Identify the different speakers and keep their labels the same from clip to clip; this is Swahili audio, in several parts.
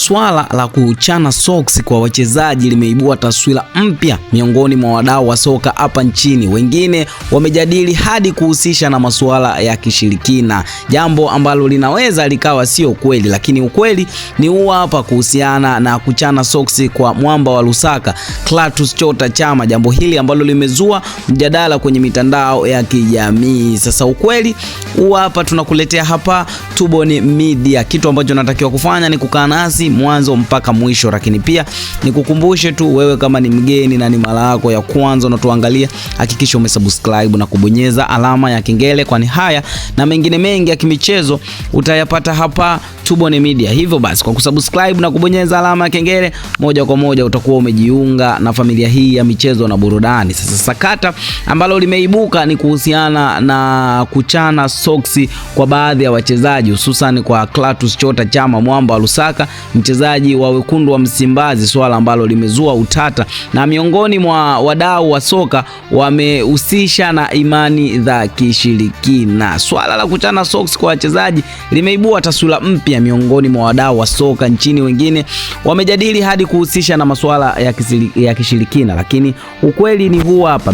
Speaker 1: Swala la kuchana socks kwa wachezaji limeibua taswira mpya miongoni mwa wadau wa soka hapa nchini. Wengine wamejadili hadi kuhusisha na masuala ya kishirikina, jambo ambalo linaweza likawa sio kweli, lakini ukweli ni huu hapa kuhusiana na kuchana socks kwa mwamba wa Lusaka Clatous Chota Chama, jambo hili ambalo limezua mjadala kwenye mitandao ya kijamii. Sasa ukweli huu hapa tunakuletea hapa Tubone Media. Kitu ambacho natakiwa kufanya ni kukaa nasi mwanzo mpaka mwisho, lakini pia nikukumbushe tu wewe kama ni mgeni na ni mara yako ya kwanza unatuangalia, hakikisha umesubscribe na kubonyeza alama ya kengele, kwani haya na mengine mengi ya kimichezo utayapata hapa Tubone Media. Hivyo basi kwa kusubscribe na kubonyeza alama ya kengele, moja kwa moja utakuwa umejiunga na familia hii ya michezo na burudani. Sasa sakata ambalo limeibuka ni kuhusiana na kuchana socks kwa baadhi ya wachezaji, hususan kwa Clatous Chota Chama, mwamba wa Lusaka, mchezaji wa wekundu wa Msimbazi, swala ambalo limezua utata na miongoni mwa wadau wa soka wamehusisha na imani za kishirikina. Swala la kuchana socks kwa wachezaji limeibua taswira mpya miongoni mwa wadau wa soka nchini. Wengine wamejadili hadi kuhusisha na masuala ya kishirikina, lakini ukweli ni huu hapa.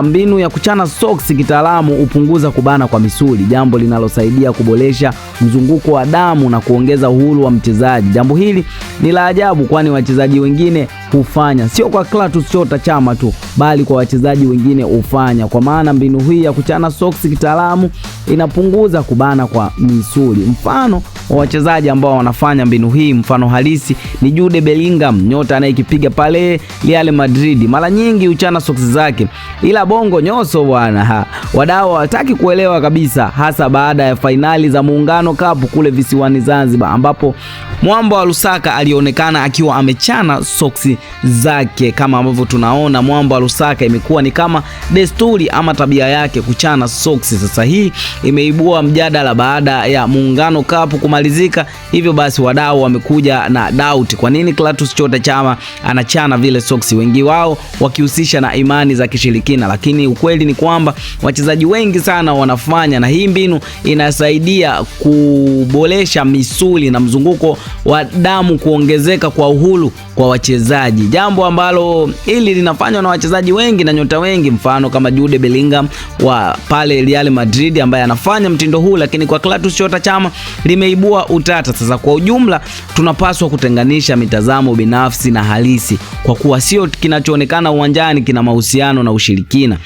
Speaker 1: Mbinu ya kuchana socks kitaalamu hupunguza kubana kwa misuli, jambo linalosaidia kuboresha mzunguko wa damu na kuongeza uhuru wa mchezaji. Jambo hili ni la ajabu, kwani wachezaji wengine hufanya, sio kwa Clatous Chota Chama tu, bali kwa wachezaji wengine hufanya, kwa maana mbinu hii ya kuchana socks kitaalamu inapunguza kubana kwa misuli. Mfano wa wachezaji ambao wanafanya mbinu hii, mfano halisi ni Jude Bellingham, nyota anayekipiga pale Real Madrid. Mara nyingi huchana socks zake, ila bongo nyoso bwana, wadau hawataki kuelewa kabisa, hasa baada ya fainali za Muungano Cup kule visiwani Zanzibar, ambapo mwamba wa Lusaka alionekana akiwa amechana socks zake. Kama ambavyo tunaona, mwamba wa Lusaka imekuwa ni kama desturi ama tabia yake kuchana socks. Sasa hii imeibua mjadala baada ya Muungano Cup kumalizika. Hivyo basi wadau wamekuja na doubt, kwa nini Clatous Chota Chama anachana vile socks, wengi wao wakihusisha na imani za kishirikina, lakini ukweli ni kwamba wachezaji wengi sana wanafanya, na hii mbinu inasaidia kuboresha misuli na mzunguko wa damu kuongezeka kwa uhuru kwa wachezaji, jambo ambalo hili linafanywa na wachezaji wengi na nyota wengi, mfano kama Jude Bellingham wa pale Real Madrid ambaye anafanya mtindo huu, lakini kwa Clatous Chota Chama limeibua utata. Sasa kwa ujumla tunapaswa kutenganisha mitazamo binafsi na halisi, kwa kuwa sio kinachoonekana uwanjani kina mahusiano na ushirikina,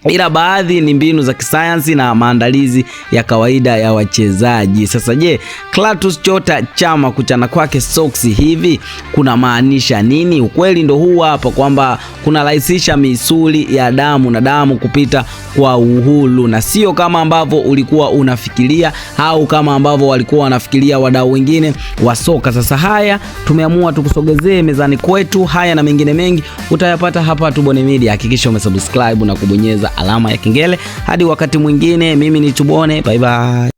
Speaker 1: ila baadhi ni mbinu za kisayansi na maandalizi ya kawaida ya wachezaji. Sasa je, Clatous Chota Chama kuchana kwake socks hivi kuna maanisha nini? Ukweli ndo huu hapa, kwamba kuna rahisisha misuli ya damu na damu kupita kwa uhuru, na sio kama ambavyo ulikuwa unafikiria au kama ambavyo walikuwa wanafikiria wadau wengine wa soka. Sasa haya tumeamua tukusogezee mezani kwetu, haya na mengine mengi utayapata hapa Tubone Media. Hakikisha umesubscribe na kubonyeza alama ya kengele. Hadi wakati mwingine, mimi ni Tubone, bye bye.